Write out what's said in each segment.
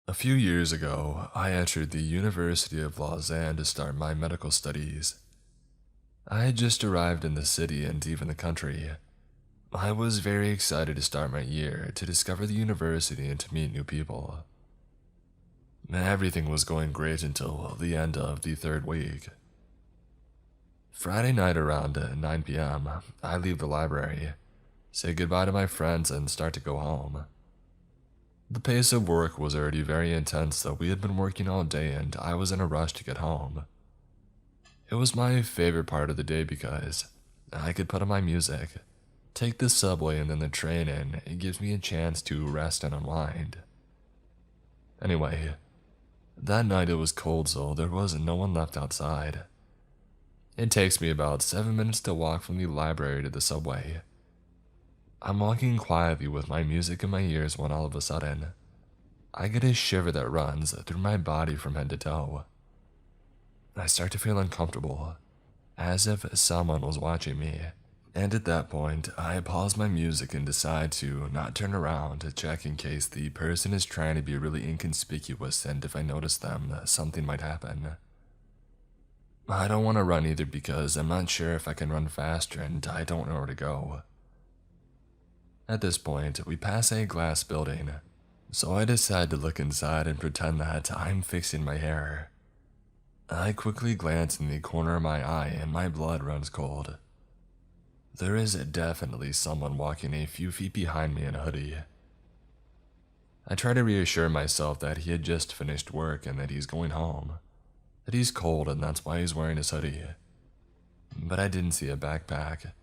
A few years ago, I entered the University of Lausanne to start my medical studies. I had just arrived in the city and even the country. I was very excited to start my year, to discover the university and to meet new people. Everything was going great until the end of the third week. Friday night around 9 p.m., I leave the library, say goodbye to my friends, and start to go home. The pace of work was already very intense, though we had been working all day and I was in a rush to get home. It was my favorite part of the day because I could put on my music, take the subway and then the train, and it gives me a chance to rest and unwind. Anyway, that night it was cold, so there was no one left outside. It takes me about 7 minutes to walk from the library to the subway. I'm walking quietly with my music in my ears when all of a sudden, I get a shiver that runs through my body from head to toe. I start to feel uncomfortable, as if someone was watching me, and at that point, I pause my music and decide to not turn around to check in case the person is trying to be really inconspicuous, and if I notice them, something might happen. I don't want to run either because I'm not sure if I can run faster and I don't know where to go. At this point, we pass a glass building, so I decide to look inside and pretend that I'm fixing my hair. I quickly glance in the corner of my eye and my blood runs cold. There is definitely someone walking a few feet behind me in a hoodie. I try to reassure myself that he had just finished work and that he's going home, that he's cold and that's why he's wearing his hoodie. But I didn't see a backpack,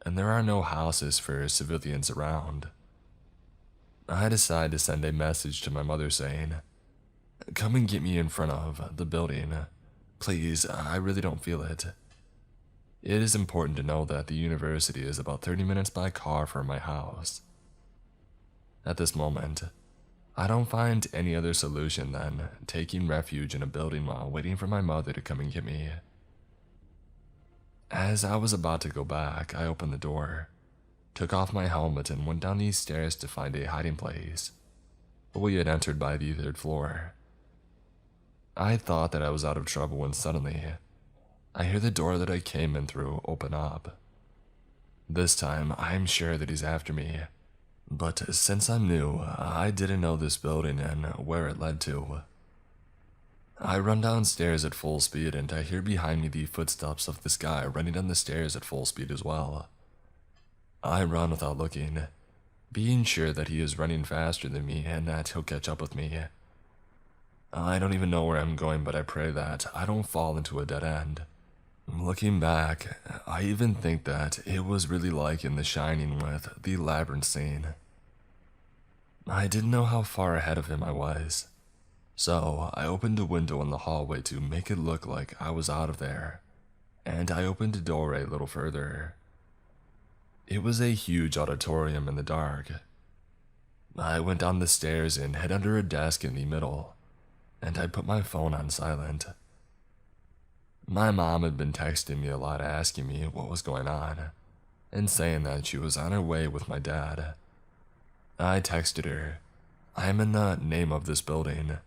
and there are no houses for civilians around. I decide to send a message to my mother saying, "Come and get me in front of the building. Please, I really don't feel it." It is important to know that the university is about 30 minutes by car from my house. At this moment, I don't find any other solution than taking refuge in a building while waiting for my mother to come and get me. As I was about to go back, I opened the door, took off my helmet, and went down these stairs to find a hiding place. We had entered by the third floor. I thought that I was out of trouble when suddenly, I hear the door that I came in through open up. This time, I'm sure that he's after me, but since I'm new, I didn't know this building and where it led to. I run downstairs at full speed and I hear behind me the footsteps of this guy running down the stairs at full speed as well. I run without looking, being sure that he is running faster than me and that he'll catch up with me. I don't even know where I'm going, but I pray that I don't fall into a dead end. Looking back, I even think that it was really like in The Shining with the labyrinth scene. I didn't know how far ahead of him I was, so I opened a window in the hallway to make it look like I was out of there, and I opened a door a little further. It was a huge auditorium in the dark. I went down the stairs and hid under a desk in the middle, and I put my phone on silent. My mom had been texting me a lot asking me what was going on, and saying that she was on her way with my dad. I texted her, "I'm in the name of this building,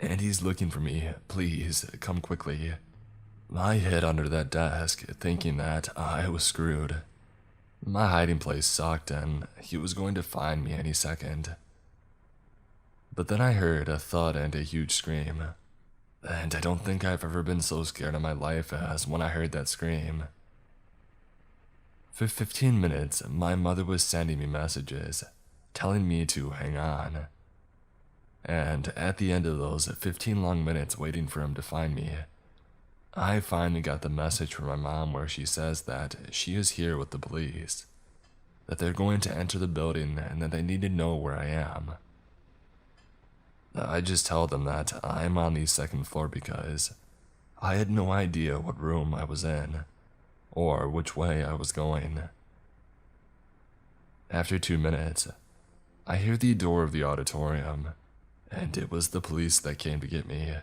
and he's looking for me, please come quickly." I hid under that desk thinking that I was screwed. My hiding place sucked and he was going to find me any second. But then I heard a thud and a huge scream, and I don't think I've ever been so scared in my life as when I heard that scream. For 15 minutes, my mother was sending me messages, telling me to hang on. And at the end of those 15 long minutes waiting for him to find me, I finally got the message from my mom where she says that she is here with the police, that they're going to enter the building and that they need to know where I am. I just tell them that I'm on the second floor because I had no idea what room I was in or which way I was going. After 2 minutes, I hear the door of the auditorium, and it was the police that came to get me.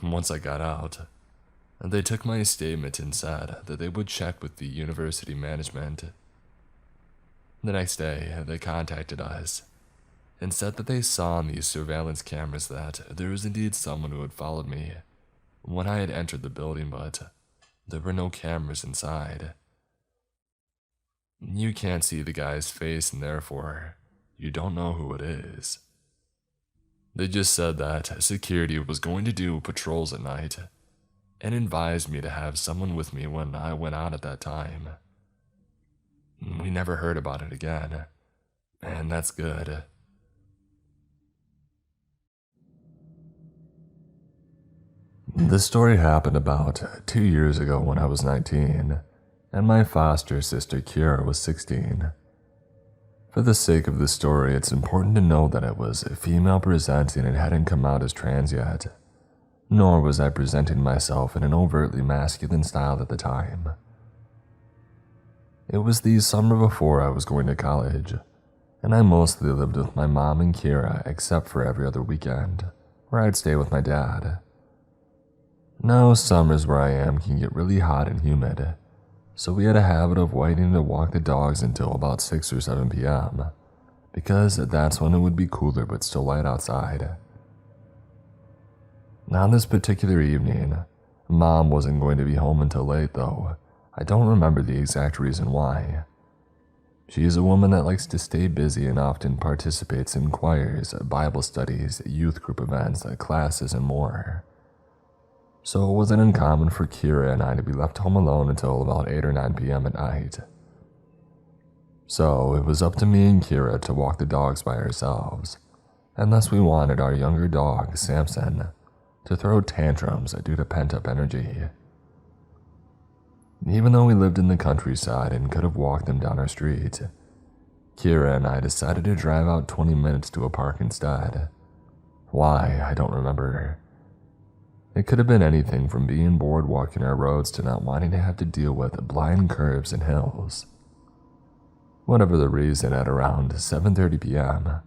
Once I got out, they took my statement and said that they would check with the university management. The next day, they contacted us, and said that they saw on these surveillance cameras that there was indeed someone who had followed me when I had entered the building, but there were no cameras inside. You can't see the guy's face, and therefore, you don't know who it is. They just said that security was going to do patrols at night, and advised me to have someone with me when I went out at that time. We never heard about it again, and that's good. This story happened about 2 years ago when I was 19, and my foster sister Kira was 16. For the sake of the story, it's important to know that it was female presenting and hadn't come out as trans yet, nor was I presenting myself in an overtly masculine style at the time. It was the summer before I was going to college, and I mostly lived with my mom and Kira except for every other weekend, where I'd stay with my dad. Now, summers where I am can get really hot and humid, so we had a habit of waiting to walk the dogs until about 6 or 7 p.m., because that's when it would be cooler but still light outside. Now, this particular evening, Mom wasn't going to be home until late, though I don't remember the exact reason why. She is a woman that likes to stay busy and often participates in choirs, Bible studies, youth group events, classes, and more. So it wasn't uncommon for Kira and I to be left home alone until about 8 or 9 p.m. at night. So it was up to me and Kira to walk the dogs by ourselves, unless we wanted our younger dog, Samson, to throw tantrums due to pent-up energy. Even though we lived in the countryside and could have walked them down our street, Kira and I decided to drive out 20 minutes to a park instead. Why, I don't remember. It could have been anything from being bored walking our roads to not wanting to have to deal with blind curves and hills. Whatever the reason, at around 7:30 p.m.,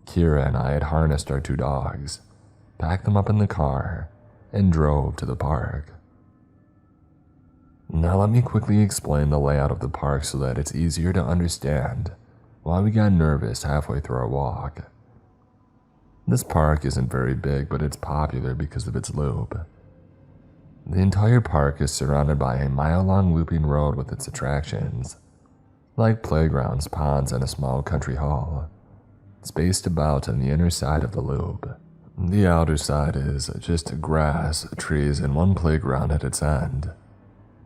Kira and I had harnessed our 2 dogs, packed them up in the car, and drove to the park. Now let me quickly explain the layout of the park so that it's easier to understand why we got nervous halfway through our walk. This park isn't very big, but it's popular because of its loop. The entire park is surrounded by a mile-long looping road with its attractions, like playgrounds, ponds, and a small country hall, spaced about on the inner side of the loop. The outer side is just grass, trees, and one playground at its end.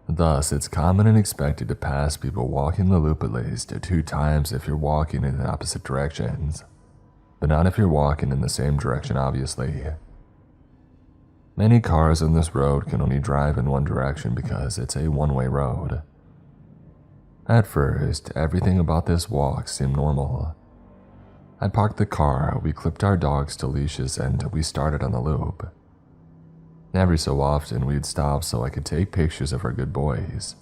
Thus, it's common and expected to pass people walking the loop at least 2 times if you're walking in opposite directions, but not if you're walking in the same direction, obviously. Many cars on this road can only drive in one direction because it's a one-way road. At first, everything about this walk seemed normal. I parked the car, we clipped our dogs to leashes, and we started on the loop. Every so often, we'd stop so I could take pictures of our good boys,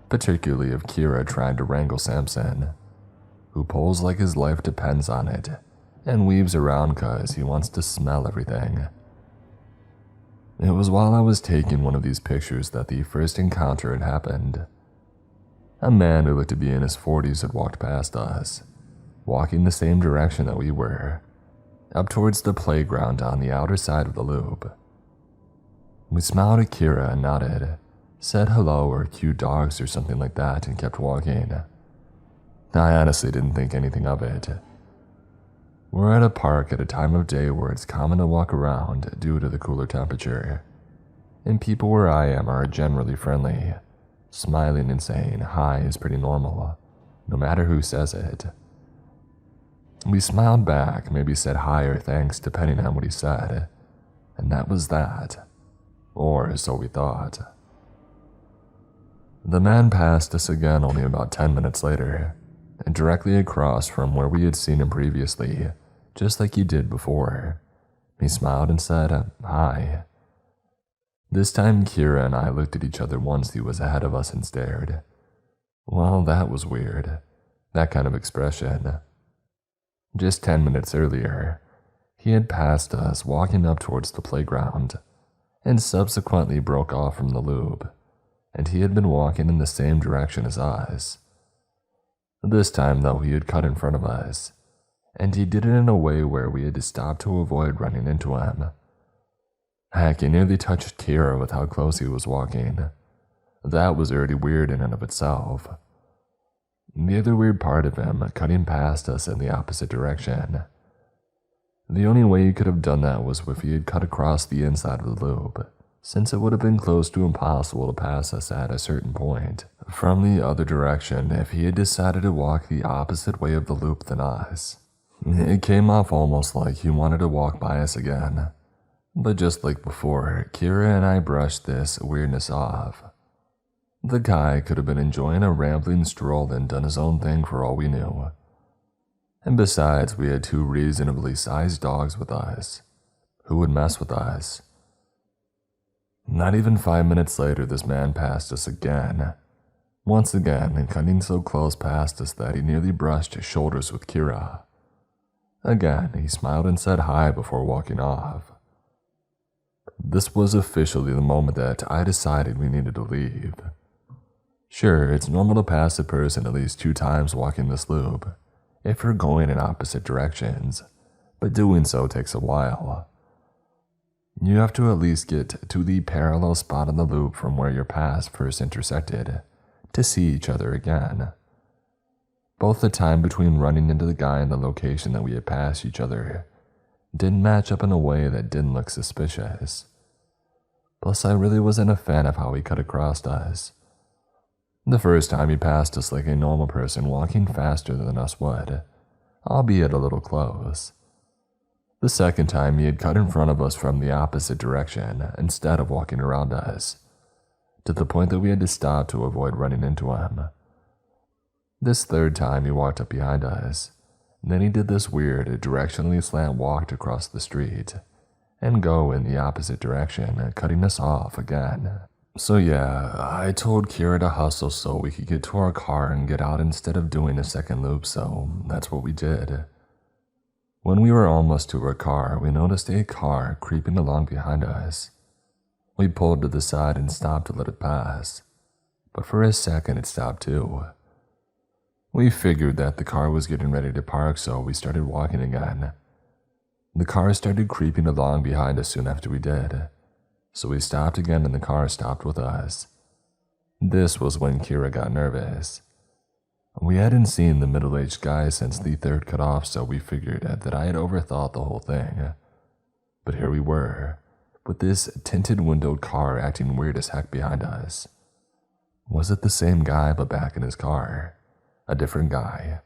particularly of Kira trying to wrangle Samson, who pulls like his life depends on it and weaves around cause he wants to smell everything. It was while I was taking one of these pictures that the first encounter had happened. A man who looked to be in his 40s had walked past us, walking the same direction that we were, up towards the playground on the outer side of the loop. We smiled at Kira and nodded, said hello or cute dogs or something like that, and kept walking. I honestly didn't think anything of it. We're at a park at a time of day where it's common to walk around due to the cooler temperature, and people where I am are generally friendly. Smiling and saying hi is pretty normal, no matter who says it. We smiled back, maybe said hi or thanks depending on what he said, and that was that. Or so we thought. The man passed us again only about 10 minutes later, and directly across from where we had seen him previously, just like he did before. He smiled and said, hi. This time Kira and I looked at each other once he was ahead of us and stared. Well, that was weird, that kind of expression. Just 10 minutes earlier, he had passed us walking up towards the playground, and subsequently broke off from the loop, and he had been walking in the same direction as us. This time, though, he had cut in front of us, and he did it in a way where we had to stop to avoid running into him. Heck, he nearly touched Kira with how close he was walking. That was already weird in and of itself. The other weird part of him cutting past us in the opposite direction. The only way he could have done that was if he had cut across the inside of the loop, since it would have been close to impossible to pass us at a certain point from the other direction if he had decided to walk the opposite way of the loop than us. It came off almost like he wanted to walk by us again. But just like before, Kira and I brushed this weirdness off. The guy could have been enjoying a rambling stroll and done his own thing for all we knew. And besides, we had 2 reasonably sized dogs with us. Who would mess with us? Not even 5 minutes later, this man passed us again. Once again, and cutting so close past us that he nearly brushed his shoulders with Kira. Again, he smiled and said hi before walking off. This was officially the moment that I decided we needed to leave. Sure, it's normal to pass a person at least 2 times walking this loop, if you're going in opposite directions, but doing so takes a while. You have to at least get to the parallel spot on the loop from where your paths first intersected to see each other again. Both the time between running into the guy and the location that we had passed each other didn't match up in a way that didn't look suspicious. Plus, I really wasn't a fan of how he cut across us. The first time he passed us like a normal person walking faster than us would, albeit a little close. The second time he had cut in front of us from the opposite direction instead of walking around us, to the point that we had to stop to avoid running into him. This third time he walked up behind us, then he did this weird directionally slant walk across the street and go in the opposite direction, cutting us off again. So yeah, I told Kira to hustle so we could get to our car and get out instead of doing a second loop, so that's what we did. When we were almost to our car, we noticed a car creeping along behind us. We pulled to the side and stopped to let it pass, but for a second it stopped too. We figured that the car was getting ready to park, so we started walking again. The car started creeping along behind us soon after we did, so we stopped again and the car stopped with us. This was when Kira got nervous. We hadn't seen the middle-aged guy since the third cut off, so we figured that I had overthought the whole thing. But here we were, with this tinted windowed car acting weird as heck behind us. Was it the same guy but back in his car? A different guy?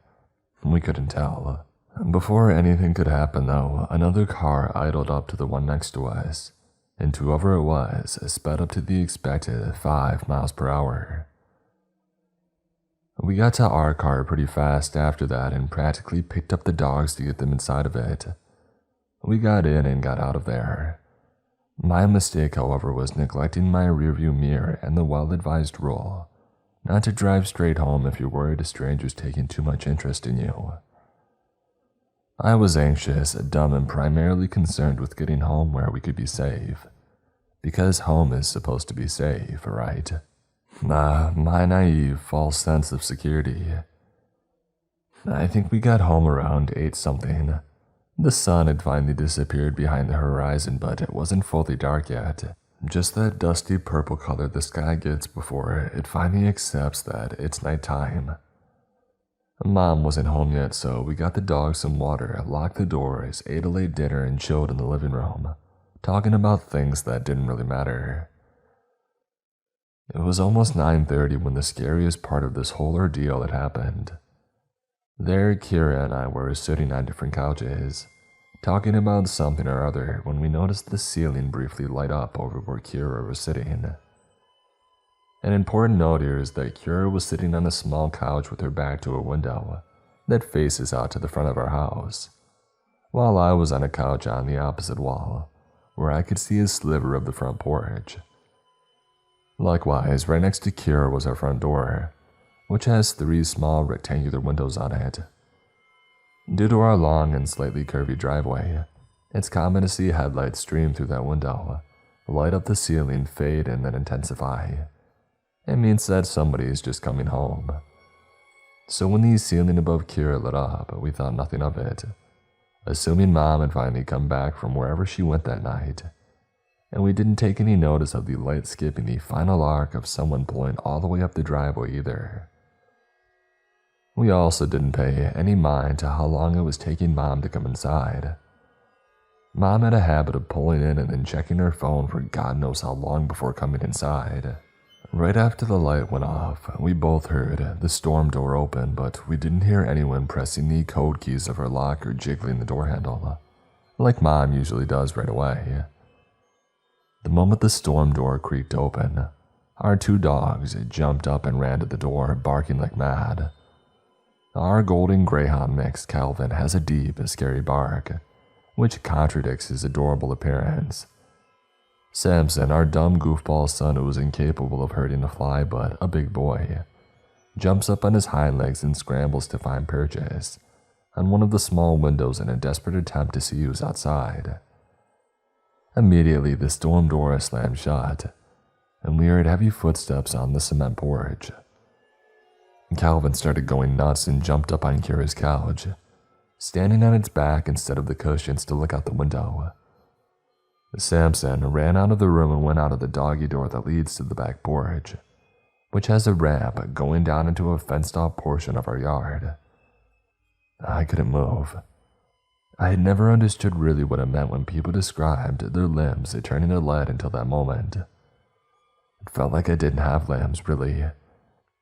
We couldn't tell. Before anything could happen though, another car idled up to the one next to us, and whoever it was sped up to the expected 5 miles per hour. We got to our car pretty fast after that and practically picked up the dogs to get them inside of it. We got in and got out of there. My mistake, however, was neglecting my rearview mirror and the well-advised rule not to drive straight home if you're worried a stranger's taking too much interest in you. I was anxious, dumb, and primarily concerned with getting home where we could be safe. Because home is supposed to be safe, right? My naive, false sense of security. I think we got home around 8-something. The sun had finally disappeared behind the horizon, but it wasn't fully dark yet. Just that dusty purple color the sky gets before it finally accepts that it's nighttime. Mom wasn't home yet, so we got the dogs some water, locked the doors, ate a late dinner, and chilled in the living room, talking about things that didn't really matter. It was almost 9:30 when the scariest part of this whole ordeal had happened. There, Kira and I were sitting on different couches, talking about something or other when we noticed the ceiling briefly light up over where Kira was sitting. An important note here is that Kira was sitting on a small couch with her back to a window that faces out to the front of our house, while I was on a couch on the opposite wall, where I could see a sliver of the front porch. Likewise, right next to Kira was our front door, which has 3 small rectangular windows on it. Due to our long and slightly curvy driveway, it's common to see headlights stream through that window, light up the ceiling, fade, and then intensify. It means that somebody is just coming home. So when the ceiling above Kira lit up, we thought nothing of it, assuming Mom had finally come back from wherever she went that night, and we didn't take any notice of the light skipping the final arc of someone pulling all the way up the driveway either. We also didn't pay any mind to how long it was taking Mom to come inside. Mom had a habit of pulling in and then checking her phone for God knows how long before coming inside. Right after the light went off, we both heard the storm door open, but we didn't hear anyone pressing the code keys of her lock or jiggling the door handle, like Mom usually does right away. The moment the storm door creaked open, our 2 dogs jumped up and ran to the door, barking like mad. Our golden greyhound mix, Calvin, has a deep and scary bark, which contradicts his adorable appearance. Samson, our dumb goofball son who was incapable of hurting a fly but a big boy, jumps up on his hind legs and scrambles to find purchase on one of the small windows in a desperate attempt to see who's outside. Immediately, the storm door slammed shut, and we heard heavy footsteps on the cement porch. Calvin started going nuts and jumped up on Kira's couch, standing on its back instead of the cushions to look out the window. Samson ran out of the room and went out of the doggy door that leads to the back porch, which has a ramp going down into a fenced-off portion of our yard. I couldn't move. I had never understood really what it meant when people described their limbs turning to lead until that moment. It felt like I didn't have limbs, really.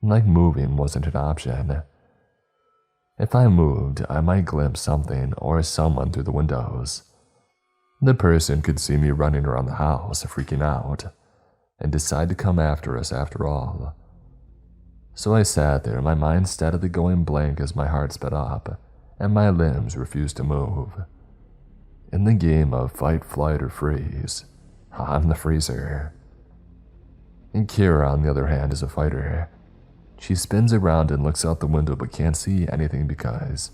Like moving wasn't an option. If I moved, I might glimpse something or someone through the windows. The person could see me running around the house, freaking out, and decide to come after us after all. So I sat there, my mind steadily going blank as my heart sped up, and my limbs refused to move. In the game of fight, flight, or freeze, I'm the freezer. And Kira, on the other hand, is a fighter. She spins around and looks out the window but can't see anything because,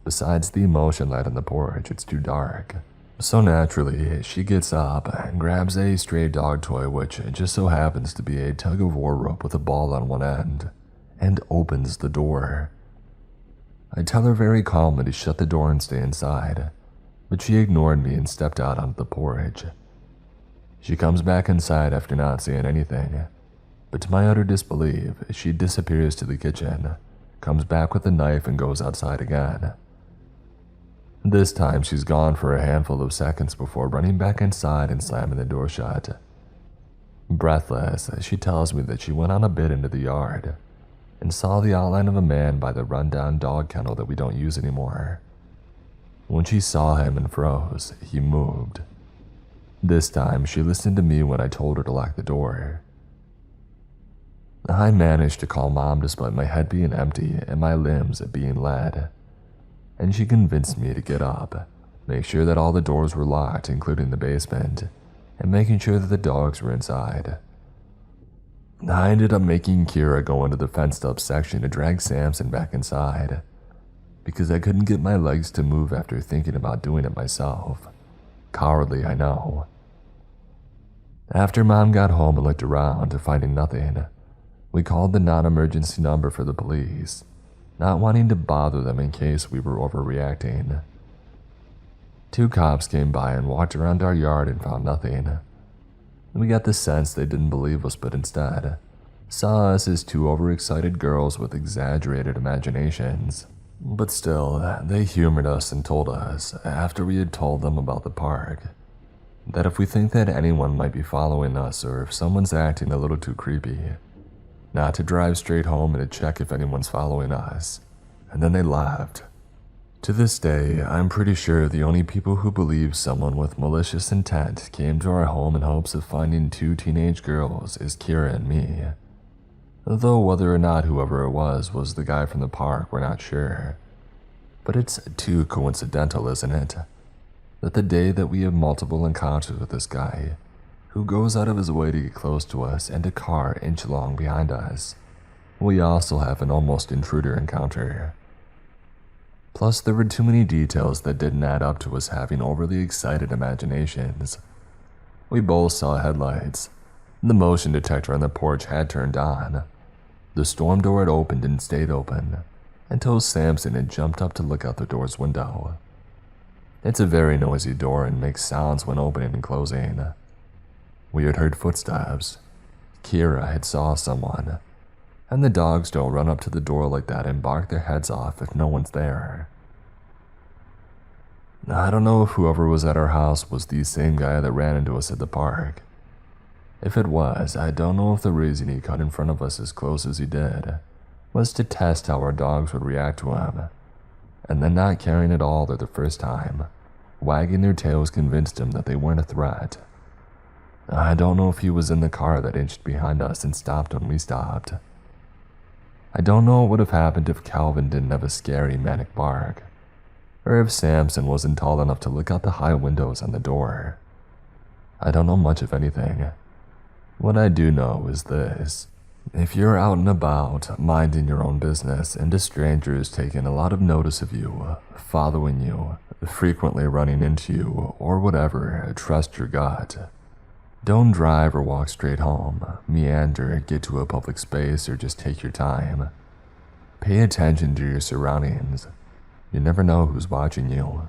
besides the motion light on the porch, it's too dark. So naturally, she gets up and grabs a stray dog toy, which just so happens to be a tug-of-war rope with a ball on one end, and opens the door. I tell her very calmly to shut the door and stay inside, but she ignored me and stepped out onto the porch. She comes back inside after not saying anything, but to my utter disbelief, she disappears to the kitchen, comes back with a knife and goes outside again. This time she's gone for a handful of seconds before running back inside and slamming the door shut. Breathless, she tells me that she went on a bit into the yard and saw the outline of a man by the rundown dog kennel that we don't use anymore. When she saw him and froze, he moved. This time she listened to me when I told her to lock the door. I managed to call Mom despite my head being empty and my limbs being lead, and she convinced me to get up, make sure that all the doors were locked, including the basement, and making sure that the dogs were inside. I ended up making Kira go into the fenced-up section to drag Samson back inside, because I couldn't get my legs to move after thinking about doing it myself. Cowardly, I know. After Mom got home and looked around, finding nothing, we called the non-emergency number for the police, not wanting to bother them in case we were overreacting. 2 cops came by and walked around our yard and found nothing. We got the sense they didn't believe us, but instead saw us as 2 overexcited girls with exaggerated imaginations. But still, they humored us and told us, after we had told them about the park, that if we think that anyone might be following us or if someone's acting a little too creepy, not to drive straight home and to check if anyone's following us. And then they laughed. To this day, I'm pretty sure the only people who believe someone with malicious intent came to our home in hopes of finding 2 teenage girls is Kira and me. Though whether or not whoever it was the guy from the park, we're not sure. But it's too coincidental, isn't it? That the day that we have multiple encounters with this guy, who goes out of his way to get close to us and a car inch long behind us, we also have an almost intruder encounter. Plus, there were too many details that didn't add up to us having overly excited imaginations. We both saw headlights. The motion detector on the porch had turned on. The storm door had opened and stayed open, until Samson had jumped up to look out the door's window. It's a very noisy door and makes sounds when opening and closing. We had heard footsteps. Kira had saw someone, and the dogs don't run up to the door like that and bark their heads off if no one's there. I don't know if whoever was at our house was the same guy that ran into us at the park. If it was, I don't know if the reason he cut in front of us as close as he did was to test how our dogs would react to him, and then not caring at all the first time, wagging their tails convinced him that they weren't a threat. I don't know if he was in the car that inched behind us and stopped when we stopped. I don't know what would have happened if Calvin didn't have a scary manic bark, or if Samson wasn't tall enough to look out the high windows on the door. I don't know much of anything. What I do know is this: if you're out and about, minding your own business, and a stranger is taking a lot of notice of you, following you, frequently running into you, or whatever, trust your gut. Don't drive or walk straight home, meander, get to a public space, or just take your time. Pay attention to your surroundings. You never know who's watching you.